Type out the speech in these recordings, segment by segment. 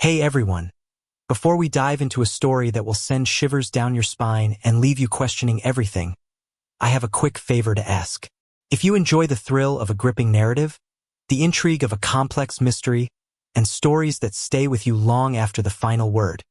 Hey everyone! Before we dive into a story that will send shivers down your spine and leave you questioning everything, I have a quick favor to ask. If you enjoy the thrill of a gripping narrative, the intrigue of a complex mystery, and stories that stay with you long after the final word,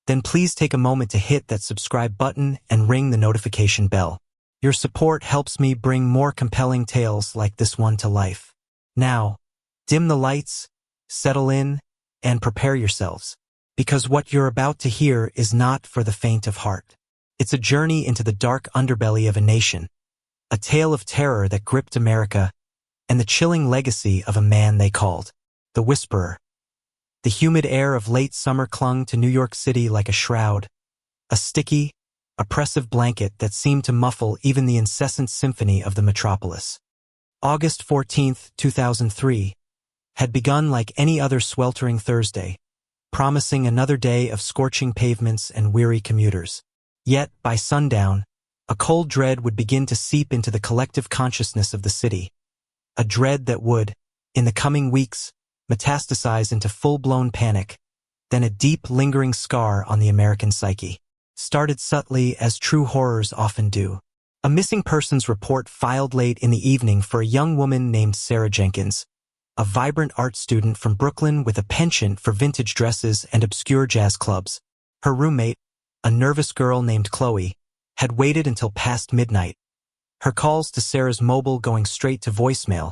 then please take a moment to hit that subscribe button and ring the notification bell. Your support helps me bring more compelling tales like this one to life. Now, dim the lights, settle in, and prepare yourselves, because what you're about to hear is not for the faint of heart. It's a journey into the dark underbelly of a nation, a tale of terror that gripped America, and the chilling legacy of a man they called the Whisperer. The humid air of late summer clung to New York City like a shroud, a sticky, oppressive blanket that seemed to muffle even the incessant symphony of the metropolis. August 14, 2003, had begun like any other sweltering Thursday, promising another day of scorching pavements and weary commuters. Yet, by sundown, a cold dread would begin to seep into the collective consciousness of the city, a dread that would, in the coming weeks, metastasize into full-blown panic, then a deep, lingering scar on the American psyche. Started subtly, as true horrors often do. A missing persons report filed late in the evening for a young woman named Sarah Jenkins, a vibrant art student from Brooklyn with a penchant for vintage dresses and obscure jazz clubs. Her roommate, a nervous girl named Chloe, had waited until past midnight, her calls to Sarah's mobile going straight to voicemail,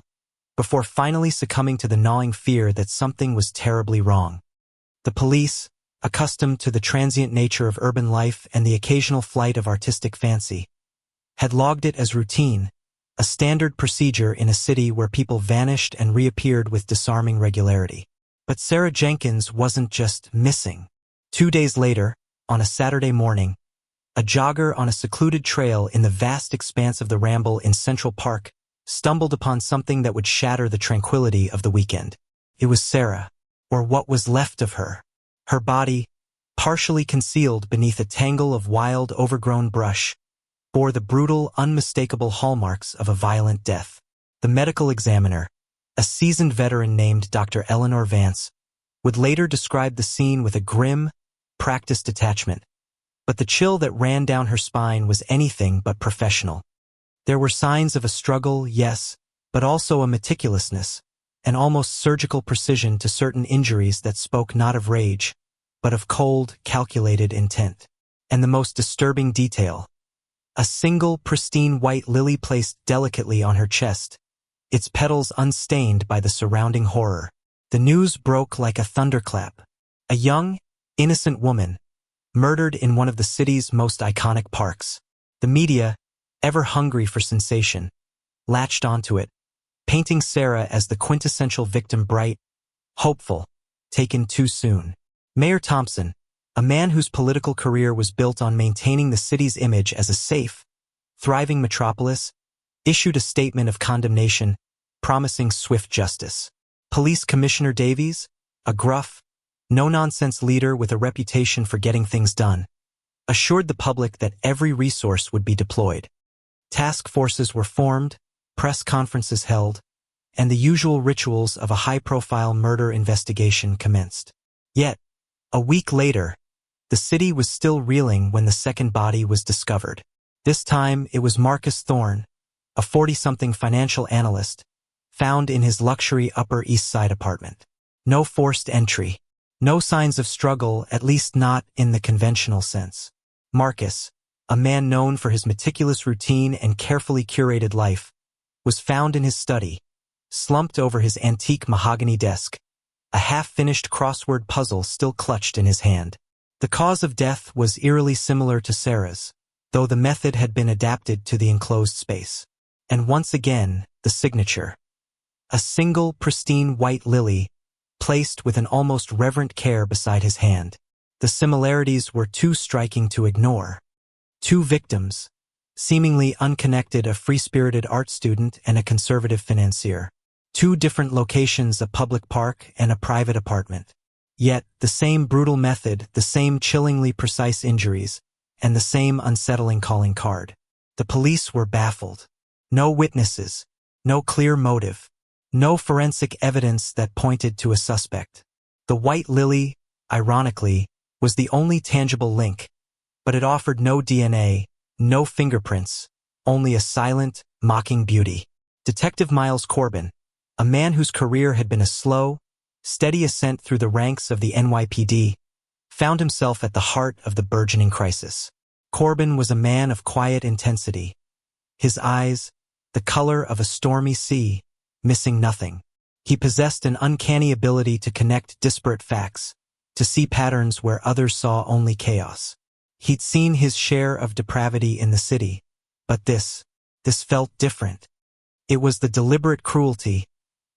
before finally succumbing to the gnawing fear that something was terribly wrong. The police, accustomed to the transient nature of urban life and the occasional flight of artistic fancy, had logged it as routine, a standard procedure in a city where people vanished and reappeared with disarming regularity. But Sarah Jenkins wasn't just missing. 2 days later, on a Saturday morning, a jogger on a secluded trail in the vast expanse of the Ramble in Central Park stumbled upon something that would shatter the tranquility of the weekend. It was Sarah, or what was left of her. Her body, partially concealed beneath a tangle of wild, overgrown brush, bore the brutal, unmistakable hallmarks of a violent death. The medical examiner, a seasoned veteran named Dr. Eleanor Vance, would later describe the scene with a grim, practiced detachment, but the chill that ran down her spine was anything but professional. There were signs of a struggle, yes, but also a meticulousness, an almost surgical precision to certain injuries that spoke not of rage, but of cold, calculated intent. And the most disturbing detail, a single pristine white lily placed delicately on her chest, its petals unstained by the surrounding horror. The news broke like a thunderclap. A young, innocent woman, murdered in one of the city's most iconic parks. The media, ever hungry for sensation, latched onto it, painting Sarah as the quintessential victim, bright, hopeful, taken too soon. Mayor Thompson, a man whose political career was built on maintaining the city's image as a safe, thriving metropolis, issued a statement of condemnation, promising swift justice. Police Commissioner Davies, a gruff, no-nonsense leader with a reputation for getting things done, assured the public that every resource would be deployed. Task forces were formed, press conferences held, and the usual rituals of a high-profile murder investigation commenced. Yet, a week later, the city was still reeling when the second body was discovered. This time, it was Marcus Thorne, a 40-something financial analyst, found in his luxury Upper East Side apartment. No forced entry. No signs of struggle, at least not in the conventional sense. Marcus, a man known for his meticulous routine and carefully curated life, was found in his study, slumped over his antique mahogany desk, a half-finished crossword puzzle still clutched in his hand. The cause of death was eerily similar to Sarah's, though the method had been adapted to the enclosed space. And once again, the signature. A single pristine white lily, placed with an almost reverent care beside his hand. The similarities were too striking to ignore. Two victims, seemingly unconnected, a free-spirited art student and a conservative financier. Two different locations, a public park and a private apartment. Yet, the same brutal method, the same chillingly precise injuries, and the same unsettling calling card. The police were baffled. No witnesses, no clear motive, no forensic evidence that pointed to a suspect. The white lily, ironically, was the only tangible link, but it offered no DNA, no fingerprints, only a silent, mocking beauty. Detective Miles Corbin, a man whose career had been a slow, steady ascent through the ranks of the NYPD, found himself at the heart of the burgeoning crisis. Corbin was a man of quiet intensity. His eyes, the color of a stormy sea, missing nothing. He possessed an uncanny ability to connect disparate facts, to see patterns where others saw only chaos. He'd seen his share of depravity in the city, but this felt different. It was the deliberate cruelty,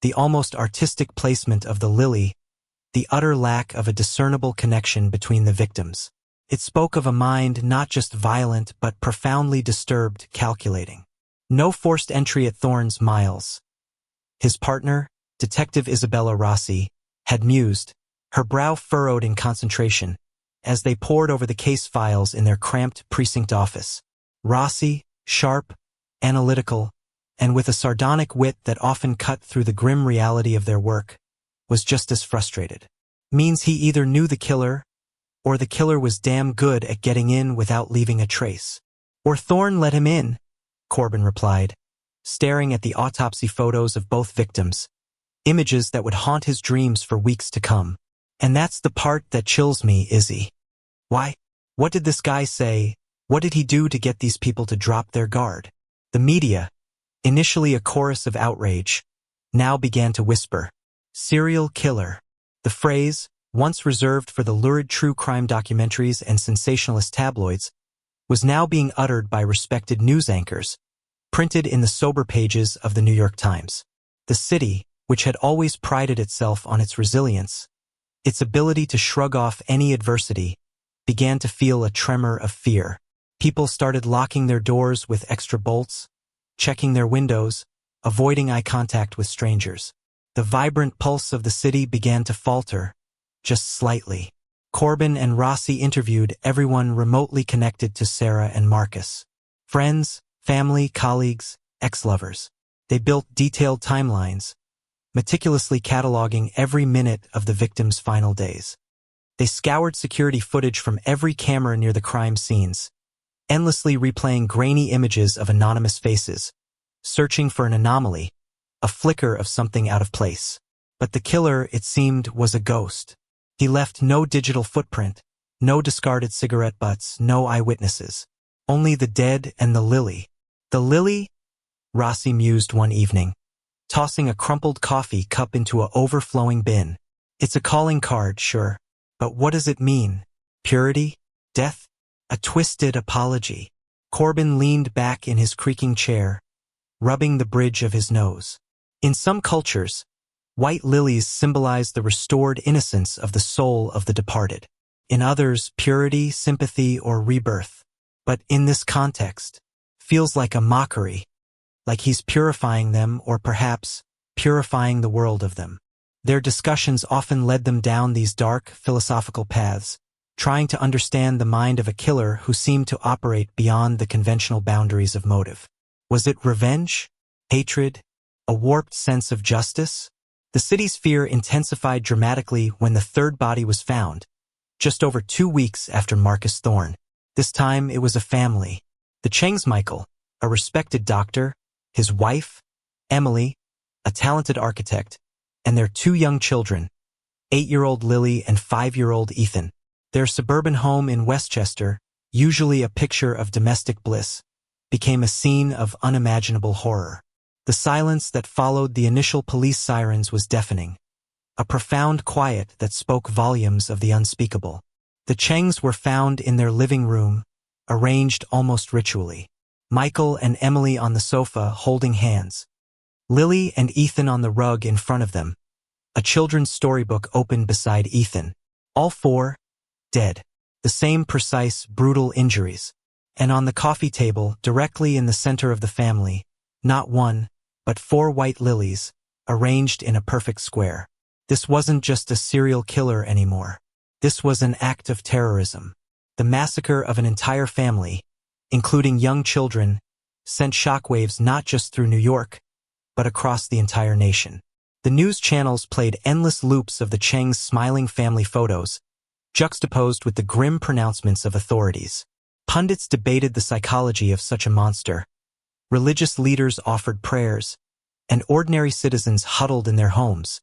the almost artistic placement of the lily, the utter lack of a discernible connection between the victims. It spoke of a mind not just violent but profoundly disturbed, calculating. No forced entry at Thorne's. Miles, his partner, Detective Isabella Rossi, had mused, her brow furrowed in concentration, as they pored over the case files in their cramped precinct office. Rossi, sharp, analytical, and with a sardonic wit that often cut through the grim reality of their work, was just as frustrated. Means he either knew the killer, or the killer was damn good at getting in without leaving a trace. Or Thorne let him in, Corbin replied, staring at the autopsy photos of both victims, images that would haunt his dreams for weeks to come. And that's the part that chills me, Izzy. Why? What did this guy say? What did he do to get these people to drop their guard? The media, initially a chorus of outrage, now began to whisper, serial killer. The phrase, once reserved for the lurid true crime documentaries and sensationalist tabloids, was now being uttered by respected news anchors, printed in the sober pages of the New York Times. The city, which had always prided itself on its resilience, its ability to shrug off any adversity, began to feel a tremor of fear. People started locking their doors with extra bolts, checking their windows, avoiding eye contact with strangers. The vibrant pulse of the city began to falter, just slightly. Corbin and Rossi interviewed everyone remotely connected to Sarah and Marcus. Friends, family, colleagues, ex-lovers. They built detailed timelines, meticulously cataloging every minute of the victim's final days. They scoured security footage from every camera near the crime scenes, endlessly replaying grainy images of anonymous faces, searching for an anomaly, a flicker of something out of place. But the killer, it seemed, was a ghost. He left no digital footprint, no discarded cigarette butts, no eyewitnesses. Only the dead and the lily. The lily? Rossi mused one evening, tossing a crumpled coffee cup into an overflowing bin. It's a calling card, sure. But what does it mean? Purity? Death? A twisted apology. Corbin leaned back in his creaking chair, rubbing the bridge of his nose. In some cultures, white lilies symbolize the restored innocence of the soul of the departed. In others, purity, sympathy, or rebirth. But in this context, feels like a mockery, like he's purifying them or perhaps purifying the world of them. Their discussions often led them down these dark, philosophical paths, trying to understand the mind of a killer who seemed to operate beyond the conventional boundaries of motive. Was it revenge? Hatred? A warped sense of justice? The city's fear intensified dramatically when the third body was found, just over 2 weeks after Marcus Thorne. This time it was a family. The Chengs, Michael, a respected doctor, his wife, Emily, a talented architect, and their 2 young children, 8-year-old Lily and 5-year-old Ethan. Their suburban home in Westchester, usually a picture of domestic bliss, became a scene of unimaginable horror. The silence that followed the initial police sirens was deafening, a profound quiet that spoke volumes of the unspeakable. The Chengs were found in their living room, arranged almost ritually. Michael and Emily on the sofa holding hands. Lily and Ethan on the rug in front of them. A children's storybook open beside Ethan. All 4, dead. The same precise, brutal injuries. And on the coffee table, directly in the center of the family, not 1, but 4 white lilies, arranged in a perfect square. This wasn't just a serial killer anymore. This was an act of terrorism. The massacre of an entire family, including young children, sent shockwaves not just through New York, but across the entire nation. The news channels played endless loops of the Chengs' smiling family photos, juxtaposed with the grim pronouncements of authorities. Pundits debated the psychology of such a monster. Religious leaders offered prayers, and ordinary citizens huddled in their homes,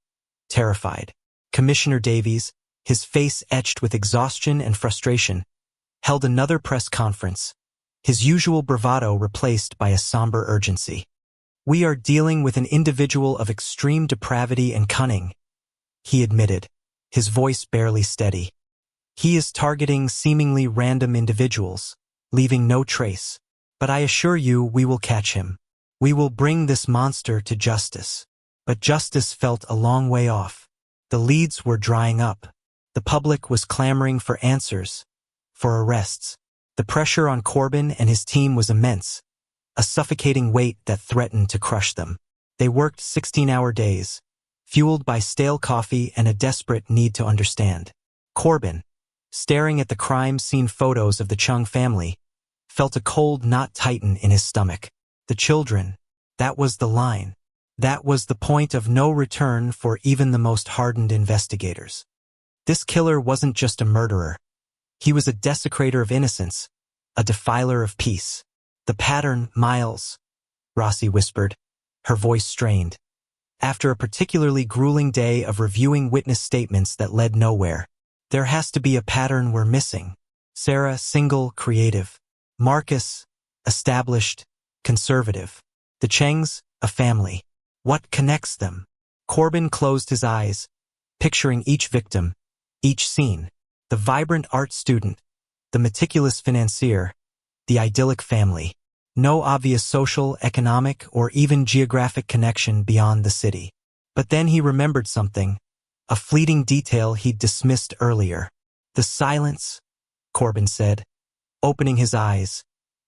terrified. Commissioner Davies, his face etched with exhaustion and frustration, held another press conference, his usual bravado replaced by a somber urgency. "We are dealing with an individual of extreme depravity and cunning," he admitted, his voice barely steady. "He is targeting seemingly random individuals, leaving no trace. But I assure you we will catch him. We will bring this monster to justice." But justice felt a long way off. The leads were drying up. The public was clamoring for answers, for arrests. The pressure on Corbin and his team was immense, a suffocating weight that threatened to crush them. They worked 16-hour days, fueled by stale coffee and a desperate need to understand. Corbin, staring at the crime scene photos of the Chung family, felt a cold knot tighten in his stomach. The children, that was the line. That was the point of no return for even the most hardened investigators. This killer wasn't just a murderer. He was a desecrator of innocence, a defiler of peace. "The pattern, Miles," Rossi whispered, her voice strained. After a particularly grueling day of reviewing witness statements that led nowhere. "There has to be a pattern we're missing. Sarah, single, creative. Marcus, established, conservative. The Chengs, a family. What connects them?" Corbin closed his eyes, picturing each victim, each scene. The vibrant art student, the meticulous financier, the idyllic family. No obvious social, economic, or even geographic connection beyond the city. But then he remembered something, a fleeting detail he'd dismissed earlier. "The silence," Corbin said, opening his eyes,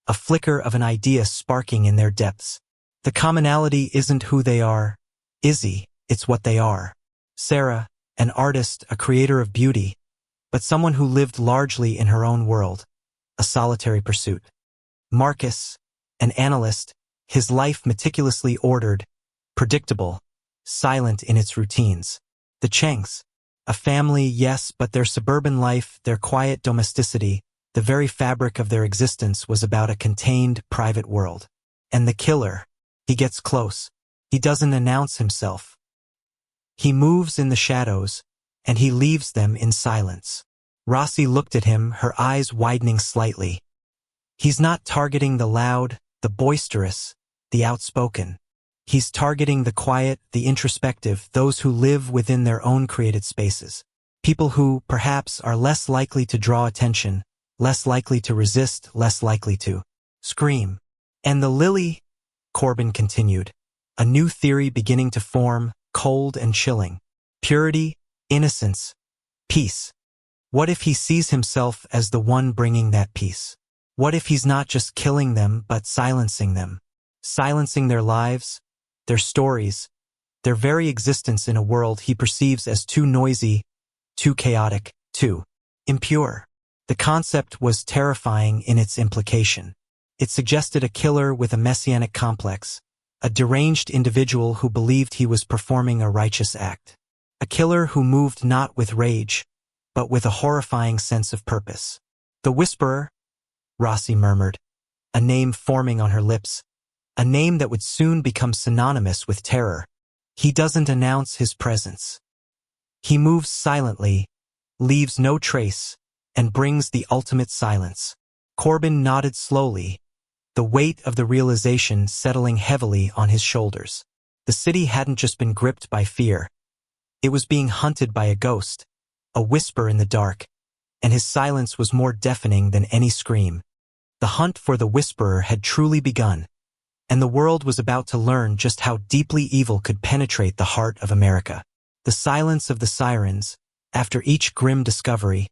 a flicker of an idea sparking in their depths. "The commonality isn't who they are, Izzy, it's what they are. Sarah, an artist, a creator of beauty, but someone who lived largely in her own world, a solitary pursuit. Marcus, an analyst, his life meticulously ordered, predictable, silent in its routines. The Chengs, a family, yes, but their suburban life, their quiet domesticity, the very fabric of their existence was about a contained, private world. And the killer, he gets close. He doesn't announce himself. He moves in the shadows, and he leaves them in silence." Rossi looked at him, her eyes widening slightly. "He's not targeting the loud, the boisterous, the outspoken. He's targeting the quiet, the introspective, those who live within their own created spaces. People who, perhaps, are less likely to draw attention, less likely to resist, less likely to scream." "And the lily," Corbin continued, a new theory beginning to form, cold and chilling. "Purity, innocence, peace. What if he sees himself as the one bringing that peace? What if he's not just killing them but silencing them? Silencing their lives, their stories, their very existence in a world he perceives as too noisy, too chaotic, too impure." The concept was terrifying in its implication. It suggested a killer with a messianic complex, a deranged individual who believed he was performing a righteous act. A killer who moved not with rage, but with a horrifying sense of purpose. "The Whisperer," Rossi murmured, a name forming on her lips, a name that would soon become synonymous with terror. "He doesn't announce his presence. He moves silently, leaves no trace, and brings the ultimate silence." Corbin nodded slowly, the weight of the realization settling heavily on his shoulders. The city hadn't just been gripped by fear. It was being hunted by a ghost, a whisper in the dark, and his silence was more deafening than any scream. The hunt for the Whisperer had truly begun, and the world was about to learn just how deeply evil could penetrate the heart of America. The silence of the sirens, after each grim discovery,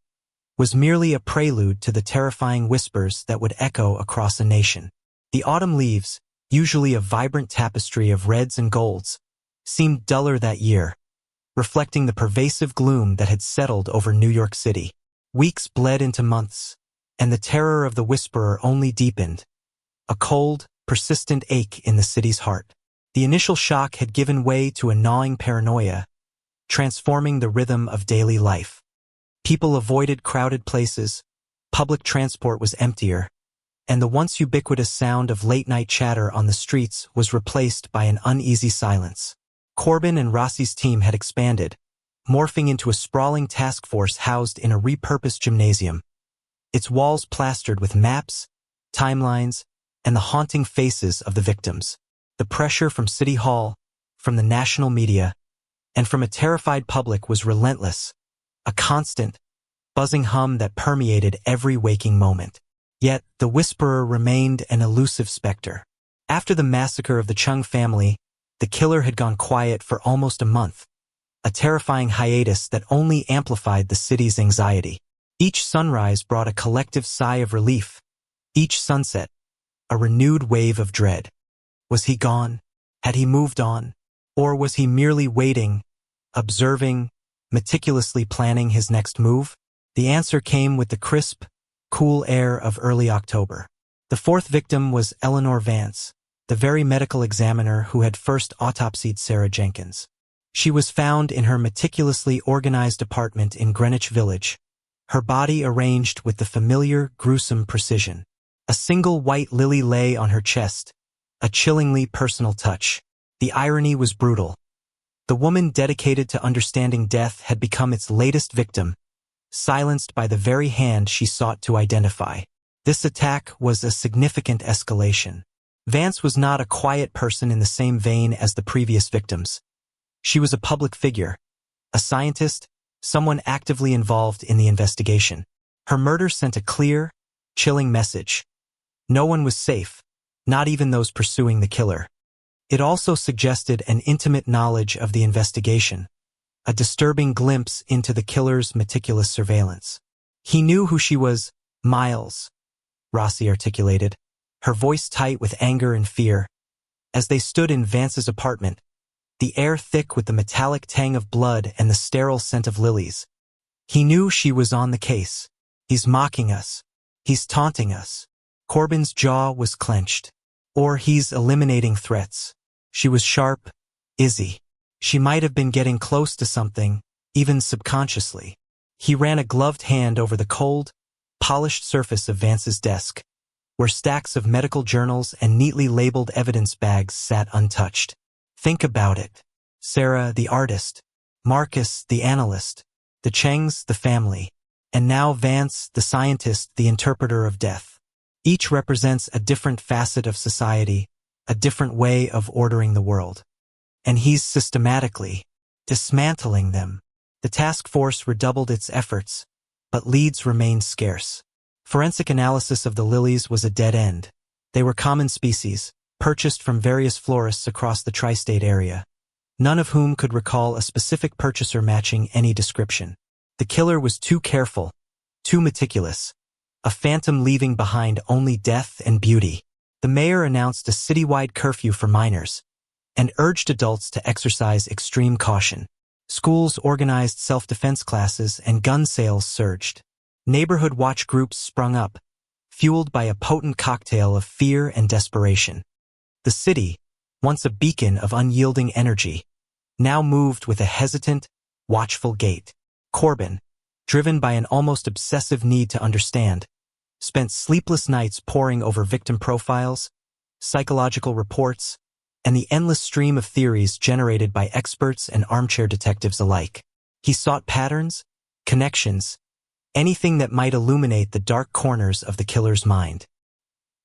was merely a prelude to the terrifying whispers that would echo across a nation. The autumn leaves, usually a vibrant tapestry of reds and golds, seemed duller that year, reflecting the pervasive gloom that had settled over New York City. Weeks bled into months, and the terror of the Whisperer only deepened, a cold, persistent ache in the city's heart. The initial shock had given way to a gnawing paranoia, transforming the rhythm of daily life. People avoided crowded places, public transport was emptier, and the once ubiquitous sound of late-night chatter on the streets was replaced by an uneasy silence. Corbin and Rossi's team had expanded, morphing into a sprawling task force housed in a repurposed gymnasium, its walls plastered with maps, timelines, and the haunting faces of the victims. The pressure from City Hall, from the national media, and from a terrified public was relentless, a constant, buzzing hum that permeated every waking moment. Yet, the whisperer remained an elusive specter. After the massacre of the Chung family, the killer had gone quiet for almost a month, a terrifying hiatus that only amplified the city's anxiety. Each sunrise brought a collective sigh of relief, each sunset, a renewed wave of dread. Was he gone? Had he moved on? Or was he merely waiting, observing, meticulously planning his next move? The answer came with the crisp, cool air of early October. The fourth victim was Eleanor Vance, the very medical examiner who had first autopsied Sarah Jenkins. She was found in her meticulously organized apartment in Greenwich Village, her body arranged with the familiar, gruesome precision. A single white lily lay on her chest, a chillingly personal touch. The irony was brutal. The woman dedicated to understanding death had become its latest victim, silenced by the very hand she sought to identify. This attack was a significant escalation. Vance was not a quiet person in the same vein as the previous victims. She was a public figure, a scientist, someone actively involved in the investigation. Her murder sent a clear, chilling message. No one was safe, not even those pursuing the killer. It also suggested an intimate knowledge of the investigation, a disturbing glimpse into the killer's meticulous surveillance. He knew who she was, Miles, Rossi articulated, her voice tight with anger and fear. As they stood in Vance's apartment, the air thick with the metallic tang of blood and the sterile scent of lilies. He knew she was on the case. He's mocking us. He's taunting us. Corbin's jaw was clenched. Or he's eliminating threats. She was sharp, Izzy. She might have been getting close to something, even subconsciously. He ran a gloved hand over the cold, polished surface of Vance's desk, where stacks of medical journals and neatly labeled evidence bags sat untouched. Think about it. Sarah, the artist, Marcus, the analyst, the Chengs, the family, and now Vance, the scientist, the interpreter of death. Each represents a different facet of society, a different way of ordering the world. And he's systematically dismantling them. The task force redoubled its efforts, but leads remained scarce. Forensic analysis of the lilies was a dead end. They were common species, purchased from various florists across the tri-state area, none of whom could recall a specific purchaser matching any description. The killer was too careful, too meticulous, a phantom leaving behind only death and beauty. The mayor announced a citywide curfew for minors and urged adults to exercise extreme caution. Schools organized self-defense classes and gun sales surged. Neighborhood watch groups sprung up, fueled by a potent cocktail of fear and desperation. The city, once a beacon of unyielding energy, now moved with a hesitant, watchful gait. Corbin, driven by an almost obsessive need to understand, spent sleepless nights poring over victim profiles, psychological reports, and the endless stream of theories generated by experts and armchair detectives alike. He sought patterns, connections, anything that might illuminate the dark corners of the killer's mind.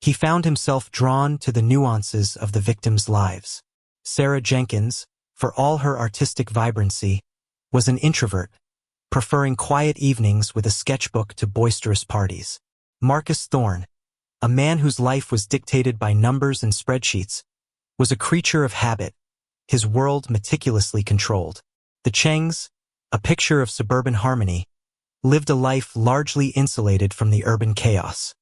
He found himself drawn to the nuances of the victims' lives. Sarah Jenkins, for all her artistic vibrancy, was an introvert, preferring quiet evenings with a sketchbook to boisterous parties. Marcus Thorne, a man whose life was dictated by numbers and spreadsheets, was a creature of habit, his world meticulously controlled. The Chengs, a picture of suburban harmony, lived a life largely insulated from the urban chaos.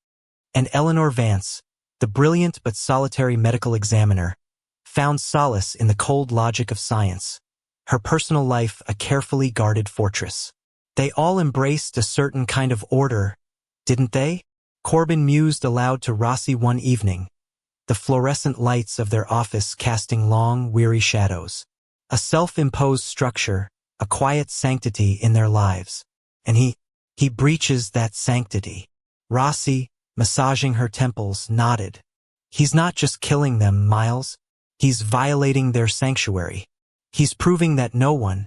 And Eleanor Vance, the brilliant but solitary medical examiner, found solace in the cold logic of science, her personal life a carefully guarded fortress. They all embraced a certain kind of order, didn't they? Corbin mused aloud to Rossi one evening, the fluorescent lights of their office casting long, weary shadows. A self-imposed structure, a quiet sanctity in their lives. And he He breaches that sanctity. Rossi, massaging her temples, nodded. He's not just killing them, Miles. He's violating their sanctuary. He's proving that no one,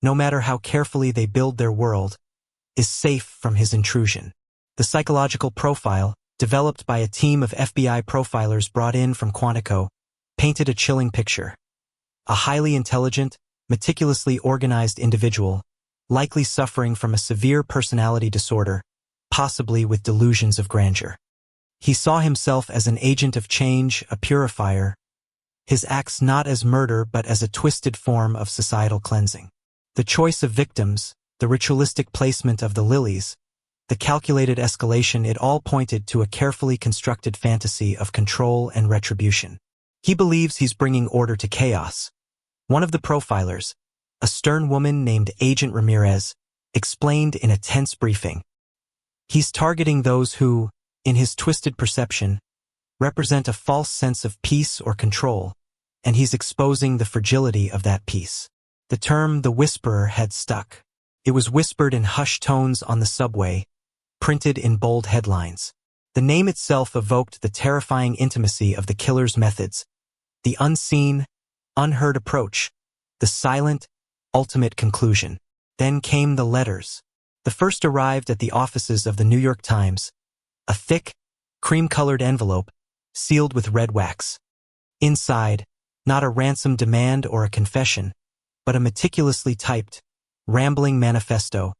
no matter how carefully they build their world, is safe from his intrusion. The psychological profile, developed by a team of FBI profilers brought in from Quantico, painted a chilling picture. A highly intelligent, meticulously organized individual, likely suffering from a severe personality disorder, possibly with delusions of grandeur. He saw himself as an agent of change, a purifier, his acts not as murder but as a twisted form of societal cleansing. The choice of victims, the ritualistic placement of the lilies, the calculated escalation, it all pointed to a carefully constructed fantasy of control and retribution. He believes he's bringing order to chaos. One of the profilers, a stern woman named Agent Ramirez, explained in a tense briefing. He's targeting those who, in his twisted perception, represent a false sense of peace or control, and he's exposing the fragility of that peace. The term "the whisperer" had stuck. It was whispered in hushed tones on the subway, printed in bold headlines. The name itself evoked the terrifying intimacy of the killer's methods, the unseen, unheard approach, the silent, ultimate conclusion. Then came the letters. The first arrived at the offices of the New York Times, a thick, cream-colored envelope, sealed with red wax. Inside, not a ransom demand or a confession, but a meticulously typed, rambling manifesto,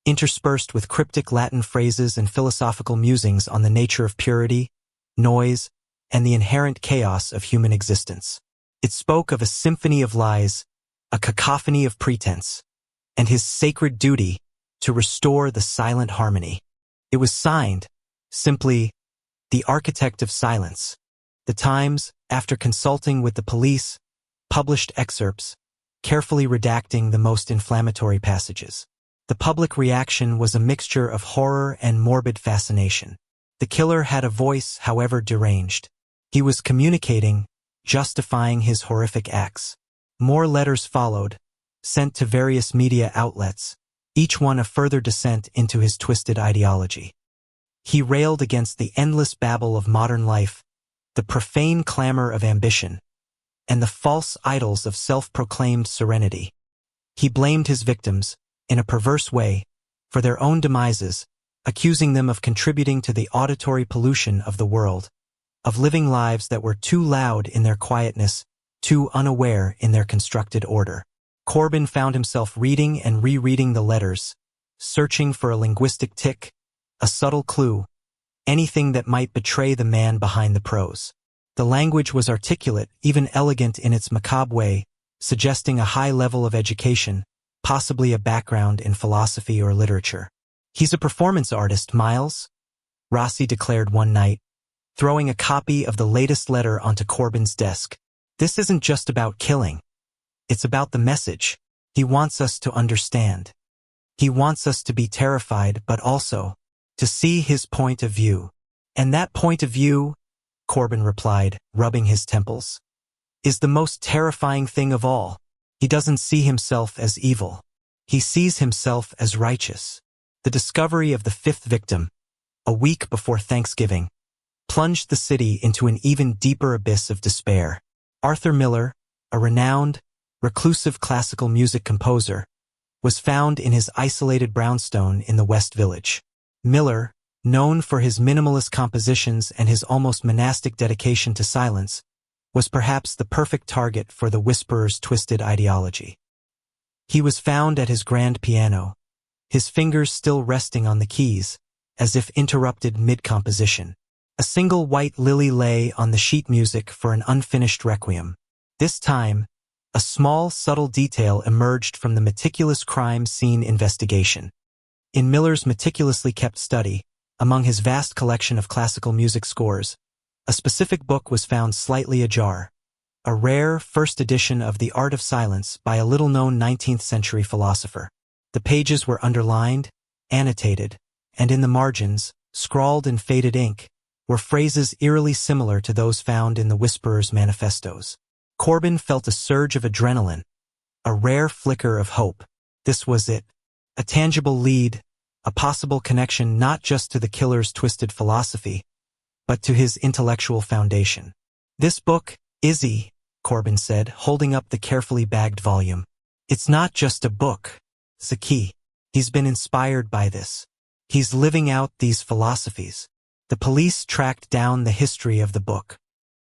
interspersed with cryptic Latin phrases and philosophical musings on the nature of purity, noise, and the inherent chaos of human existence. It spoke of a symphony of lies, a cacophony of pretense, and his sacred duty to restore the silent harmony. It was signed, simply, the Architect of Silence. The Times, after consulting with the police, published excerpts, carefully redacting the most inflammatory passages. The public reaction was a mixture of horror and morbid fascination. The killer had a voice, however deranged. He was communicating, justifying his horrific acts. More letters followed, sent to various media outlets, each one a further descent into his twisted ideology. He railed against the endless babble of modern life, the profane clamor of ambition, and the false idols of self-proclaimed serenity. He blamed his victims, in a perverse way, for their own demises, accusing them of contributing to the auditory pollution of the world, of living lives that were too loud in their quietness, too unaware in their constructed order. Corbin found himself reading and rereading the letters, searching for a linguistic tick, a subtle clue, anything that might betray the man behind the prose. The language was articulate, even elegant in its macabre way, suggesting a high level of education, possibly a background in philosophy or literature. "He's a performance artist, Miles," Rossi declared one night, throwing a copy of the latest letter onto Corbin's desk. "This isn't just about killing. It's about the message. He wants us to understand. He wants us to be terrified, but also to see his point of view." "And that point of view," Corbin replied, rubbing his temples, "is the most terrifying thing of all. He doesn't see himself as evil. He sees himself as righteous." The discovery of the fifth victim, a week before Thanksgiving, plunged the city into an even deeper abyss of despair. Arthur Miller, a renowned, reclusive classical music composer, was found in his isolated brownstone in the West Village. Miller, known for his minimalist compositions and his almost monastic dedication to silence, was perhaps the perfect target for the whisperer's twisted ideology. He was found at his grand piano, his fingers still resting on the keys, as if interrupted mid-composition. A single white lily lay on the sheet music for an unfinished requiem. This time, a small, subtle detail emerged from the meticulous crime scene investigation. In Miller's meticulously kept study, among his vast collection of classical music scores, a specific book was found slightly ajar, a rare first edition of The Art of Silence by a little-known 19th-century philosopher. The pages were underlined, annotated, and in the margins, scrawled in faded ink, were phrases eerily similar to those found in the Whisperer's manifestos. Corbin felt a surge of adrenaline, a rare flicker of hope. This was it. A tangible lead, a possible connection not just to the killer's twisted philosophy, but to his intellectual foundation. "This book, Izzy," Corbin said, holding up the carefully bagged volume. "It's not just a book, it's a key. He's been inspired by this. He's living out these philosophies." The police tracked down the history of the book.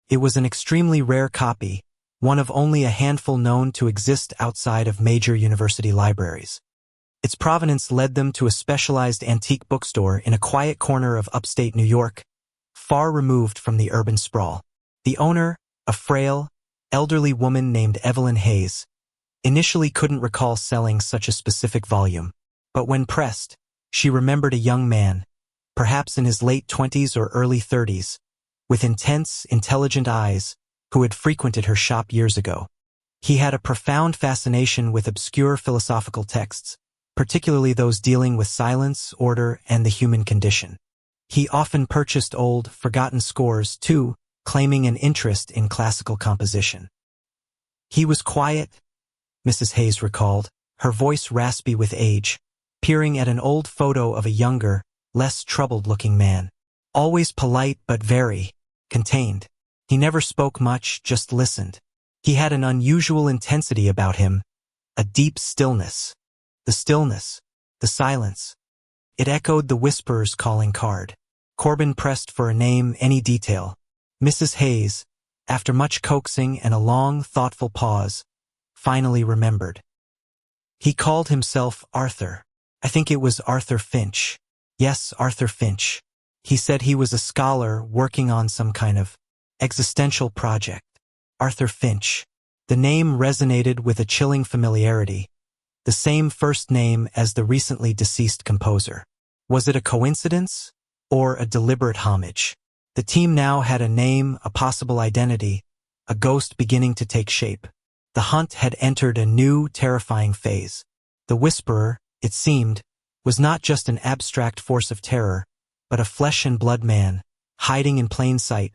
It was an extremely rare copy, one of only a handful known to exist outside of major university libraries. Its provenance led them to a specialized antique bookstore in a quiet corner of upstate New York, far removed from the urban sprawl. The owner, a frail, elderly woman named Evelyn Hayes, initially couldn't recall selling such a specific volume, but when pressed, she remembered a young man, perhaps in his late 20s or early 30s, with intense, intelligent eyes, who had frequented her shop years ago. He had a profound fascination with obscure philosophical texts, particularly those dealing with silence, order, and the human condition. He often purchased old, forgotten scores, too, claiming an interest in classical composition. He was quiet, Mrs. Hayes recalled, her voice raspy with age, peering at an old photo of a younger, less troubled-looking man. Always polite but very contained. He never spoke much, just listened. He had an unusual intensity about him, a deep stillness. The stillness, the silence. It echoed the whisperer's calling card. Corbin pressed for a name, any detail. Mrs. Hayes, after much coaxing and a long, thoughtful pause, finally remembered. He called himself Arthur. I think it was Arthur Finch. Yes, Arthur Finch. He said he was a scholar working on some kind of existential project. Arthur Finch. The name resonated with a chilling familiarity, the same first name as the recently deceased composer. Was it a coincidence or a deliberate homage? The team now had a name, a possible identity, a ghost beginning to take shape. The hunt had entered a new, terrifying phase. The Whisperer, it seemed, was not just an abstract force of terror, but a flesh-and-blood man, hiding in plain sight,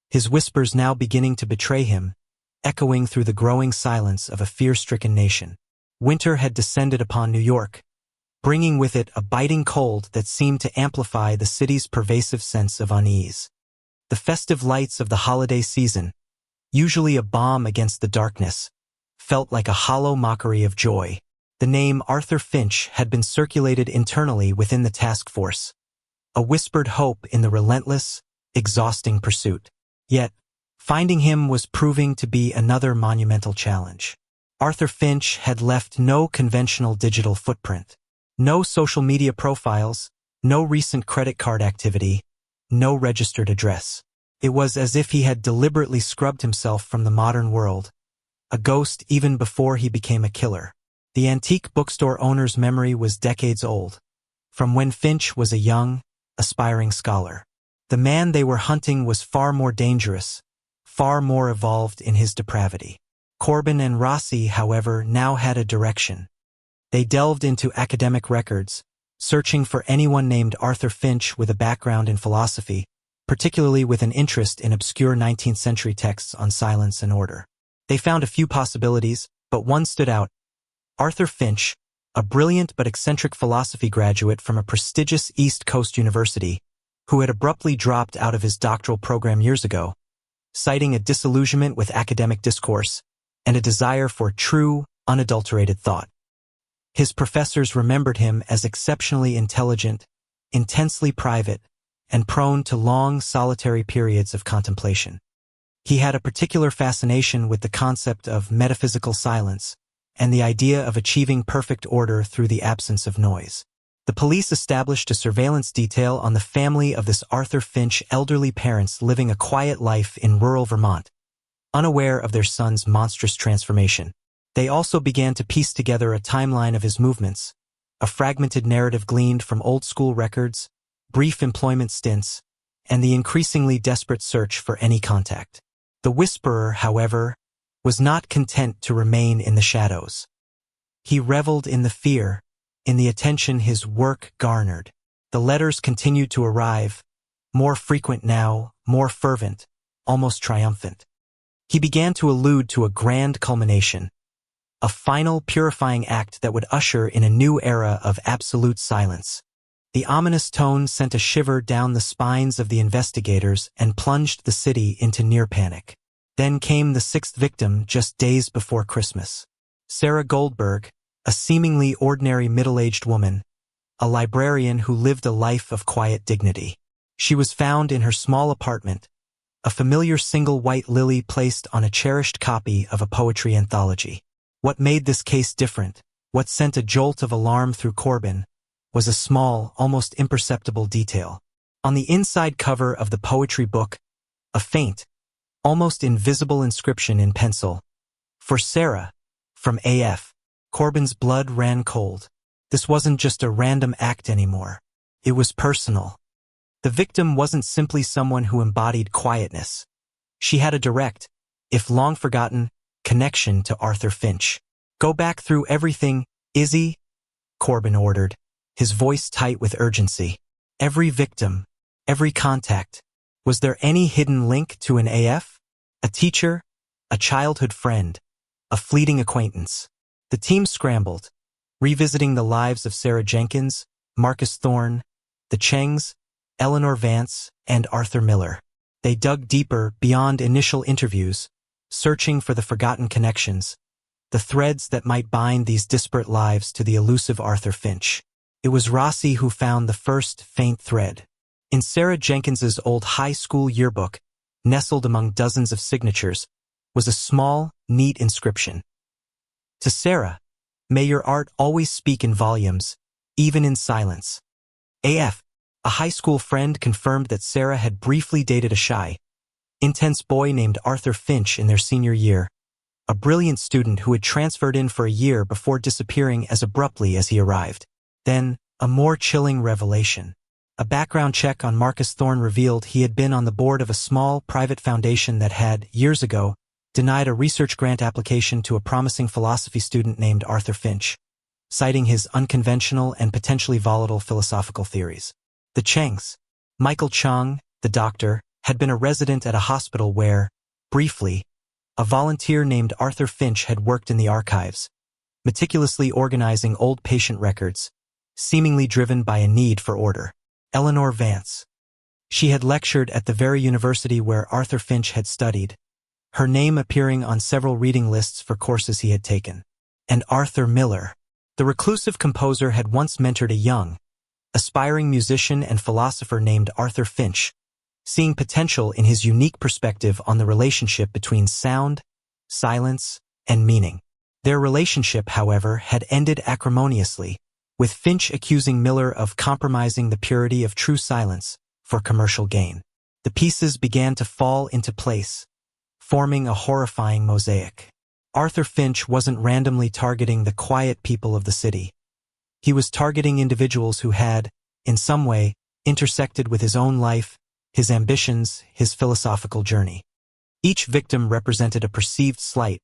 his whispers now beginning to betray him, echoing through the growing silence of a fear-stricken nation. Winter had descended upon New York, bringing with it a biting cold that seemed to amplify the city's pervasive sense of unease. The festive lights of the holiday season, usually a balm against the darkness, felt like a hollow mockery of joy. The name Arthur Finch had been circulated internally within the task force, a whispered hope in the relentless, exhausting pursuit. Yet, finding him was proving to be another monumental challenge. Arthur Finch had left no conventional digital footprint, no social media profiles, no recent credit card activity, no registered address. It was as if he had deliberately scrubbed himself from the modern world, a ghost even before he became a killer. The antique bookstore owner's memory was decades old, from when Finch was a young, aspiring scholar. The man they were hunting was far more dangerous, far more evolved in his depravity. Corbin and Rossi, however, now had a direction. They delved into academic records, searching for anyone named Arthur Finch with a background in philosophy, particularly with an interest in obscure 19th century texts on silence and order. They found a few possibilities, but one stood out. Arthur Finch, a brilliant but eccentric philosophy graduate from a prestigious East Coast university, who had abruptly dropped out of his doctoral program years ago, citing a disillusionment with academic discourse and a desire for true, unadulterated thought. His professors remembered him as exceptionally intelligent, intensely private, and prone to long, solitary periods of contemplation. He had a particular fascination with the concept of metaphysical silence and the idea of achieving perfect order through the absence of noise. The police established a surveillance detail on the family of this Arthur Finch elderly parents living a quiet life in rural Vermont, unaware of their son's monstrous transformation. They also began to piece together a timeline of his movements, a fragmented narrative gleaned from old-school records, brief employment stints, and the increasingly desperate search for any contact. The Whisperer, however, was not content to remain in the shadows. He reveled in the fear, in the attention his work garnered. The letters continued to arrive, more frequent now, more fervent, almost triumphant. He began to allude to a grand culmination, a final purifying act that would usher in a new era of absolute silence. The ominous tone sent a shiver down the spines of the investigators and plunged the city into near panic. Then came the sixth victim just days before Christmas. Sarah Goldberg, a seemingly ordinary middle-aged woman, a librarian who lived a life of quiet dignity. She was found in her small apartment, a familiar single white lily placed on a cherished copy of a poetry anthology. What made this case different, what sent a jolt of alarm through Corbin, was a small, almost imperceptible detail. On the inside cover of the poetry book, a faint, almost invisible inscription in pencil. For Sarah, from AF. Corbin's blood ran cold. This wasn't just a random act anymore. It was personal. The victim wasn't simply someone who embodied quietness. She had a direct, if long-forgotten, connection to Arthur Finch. "Go back through everything, Izzy," Corbin ordered, his voice tight with urgency. Every victim, every contact. Was there any hidden link to an AF? A teacher? A childhood friend? A fleeting acquaintance? The team scrambled, revisiting the lives of Sarah Jenkins, Marcus Thorne, the Chengs, Eleanor Vance, and Arthur Miller. They dug deeper beyond initial interviews, searching for the forgotten connections, the threads that might bind these disparate lives to the elusive Arthur Finch. It was Rossi who found the first faint thread. In Sarah Jenkins's old high school yearbook, nestled among dozens of signatures, was a small, neat inscription. To Sarah, "May your art always speak in volumes, even in silence." AF, a high school friend, confirmed that Sarah had briefly dated a shy, intense boy named Arthur Finch in their senior year, a brilliant student who had transferred in for a year before disappearing as abruptly as he arrived. Then, a more chilling revelation. A background check on Marcus Thorne revealed he had been on the board of a small, private foundation that had, years ago, denied a research grant application to a promising philosophy student named Arthur Finch, citing his unconventional and potentially volatile philosophical theories. The Chengs. Michael Chung, the doctor, had been a resident at a hospital where, briefly, a volunteer named Arthur Finch had worked in the archives, meticulously organizing old patient records, seemingly driven by a need for order. Eleanor Vance. She had lectured at the very university where Arthur Finch had studied, her name appearing on several reading lists for courses he had taken. And Arthur Miller. The reclusive composer had once mentored a young, aspiring musician and philosopher named Arthur Finch, seeing potential in his unique perspective on the relationship between sound, silence, and meaning. Their relationship, however, had ended acrimoniously, with Finch accusing Miller of compromising the purity of true silence for commercial gain. The pieces began to fall into place, forming a horrifying mosaic. Arthur Finch wasn't randomly targeting the quiet people of the city. He was targeting individuals who had, in some way, intersected with his own life, his ambitions, his philosophical journey. Each victim represented a perceived slight,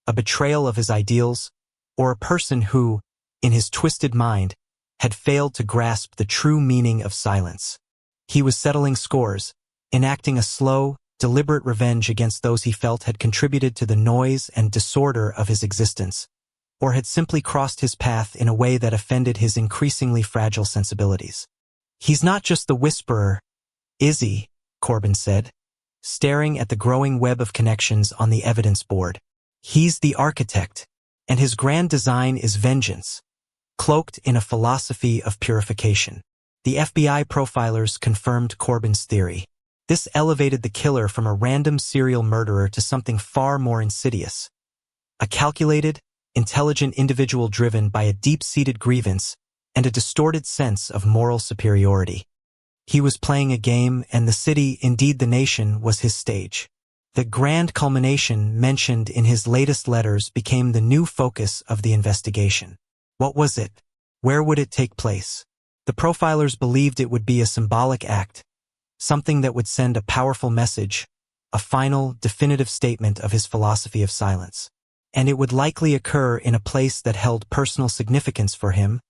a betrayal of his ideals, or a person who, in his twisted mind, had failed to grasp the true meaning of silence. He was settling scores, enacting a slow, deliberate revenge against those he felt had contributed to the noise and disorder of his existence, or had simply crossed his path in a way that offended his increasingly fragile sensibilities. "He's not just the whisperer, is he?" Corbin said, staring at the growing web of connections on the evidence board. "He's the architect, and his grand design is vengeance, cloaked in a philosophy of purification." The FBI profilers confirmed Corbin's theory. This elevated the killer from a random serial murderer to something far more insidious. A calculated, intelligent individual driven by a deep-seated grievance and a distorted sense of moral superiority. He was playing a game, and the city, indeed the nation, was his stage. The grand culmination mentioned in his latest letters became the new focus of the investigation. What was it? Where would it take place? The profilers believed it would be a symbolic act, something that would send a powerful message, a final, definitive statement of his philosophy of silence. And it would likely occur in a place that held personal significance for him,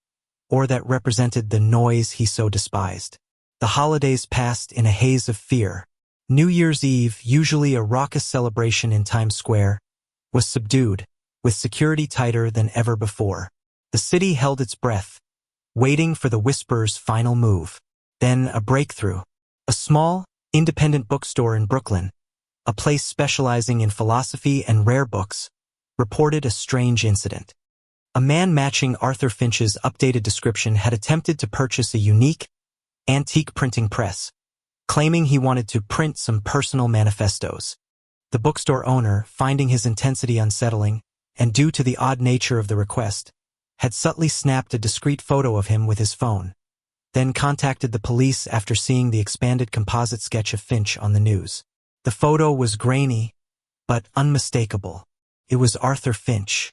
or that represented the noise he so despised. The holidays passed in a haze of fear. New Year's Eve, usually a raucous celebration in Times Square, was subdued, with security tighter than ever before. The city held its breath, waiting for the Whisperer's final move. Then a breakthrough. A small, independent bookstore in Brooklyn, a place specializing in philosophy and rare books, reported a strange incident. A man matching Arthur Finch's updated description had attempted to purchase a unique, antique printing press, claiming he wanted to print some personal manifestos. The bookstore owner, finding his intensity unsettling, and due to the odd nature of the request, had subtly snapped a discreet photo of him with his phone, then contacted the police after seeing the expanded composite sketch of Finch on the news. The photo was grainy, but unmistakable. It was Arthur Finch.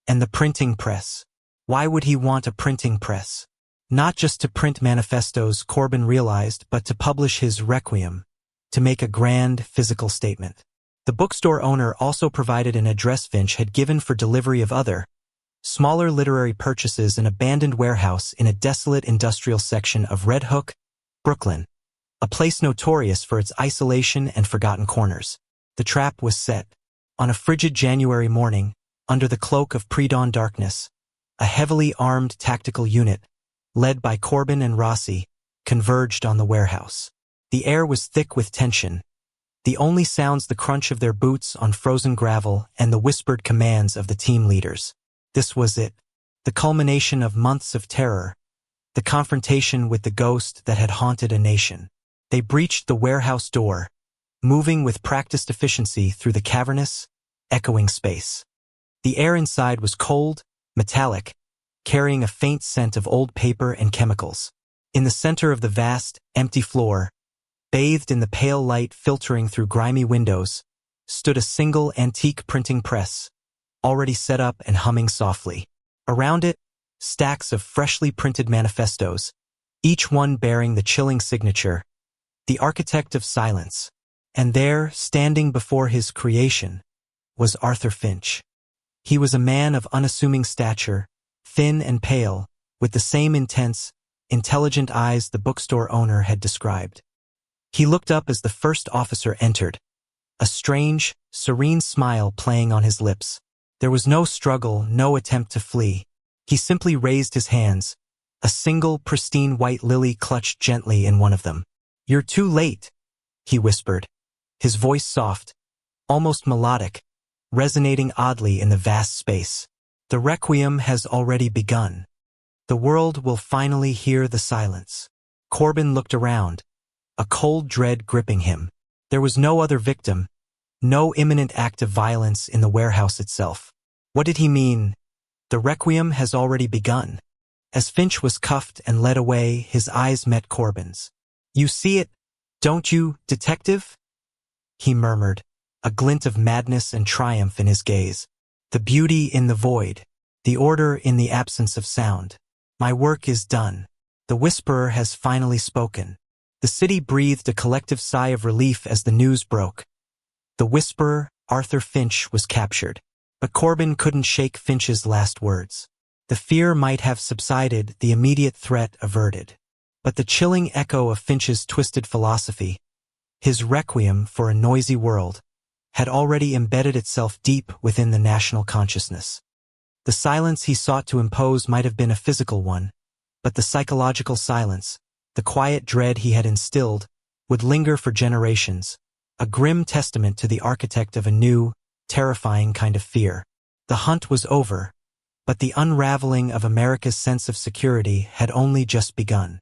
And the printing press. Why would he want a printing press? Not just to print manifestos, Corbin realized, but to publish his Requiem, to make a grand physical statement. The bookstore owner also provided an address Finch had given for delivery of other, smaller literary purchases, an abandoned warehouse in a desolate industrial section of Red Hook, Brooklyn, a place notorious for its isolation and forgotten corners. The trap was set. On a frigid January morning, under the cloak of pre-dawn darkness, a heavily armed tactical unit, led by Corbin and Rossi, converged on the warehouse. The air was thick with tension, the only sounds the crunch of their boots on frozen gravel and the whispered commands of the team leaders. This was it, the culmination of months of terror, the confrontation with the ghost that had haunted a nation. They breached the warehouse door, moving with practiced efficiency through the cavernous, echoing space. The air inside was cold, metallic, carrying a faint scent of old paper and chemicals. In the center of the vast, empty floor, bathed in the pale light filtering through grimy windows, stood a single antique printing press, already set up and humming softly. Around it, stacks of freshly printed manifestos, each one bearing the chilling signature, the architect of silence. And there, standing before his creation, was Arthur Finch. He was a man of unassuming stature, thin and pale, with the same intense, intelligent eyes the bookstore owner had described. He looked up as the first officer entered, a strange, serene smile playing on his lips. There was no struggle, no attempt to flee. He simply raised his hands, a single pristine white lily clutched gently in one of them. "You're too late," he whispered, his voice soft, almost melodic, resonating oddly in the vast space. "The Requiem has already begun. The world will finally hear the silence." Corbin looked around, a cold dread gripping him. There was no other victim, no imminent act of violence in the warehouse itself. What did he mean? The Requiem has already begun. As Finch was cuffed and led away, his eyes met Corbin's. "You see it, don't you, detective?" he murmured, a glint of madness and triumph in his gaze. "The beauty in the void, the order in the absence of sound. My work is done. The Whisperer has finally spoken." The city breathed a collective sigh of relief as the news broke. The Whisperer, Arthur Finch, was captured. But Corbin couldn't shake Finch's last words. The fear might have subsided, the immediate threat averted. But the chilling echo of Finch's twisted philosophy, his requiem for a noisy world, had already embedded itself deep within the national consciousness. The silence he sought to impose might have been a physical one, but the psychological silence, the quiet dread he had instilled, would linger for generations, a grim testament to the architect of a new, terrifying kind of fear. The hunt was over, but the unraveling of America's sense of security had only just begun.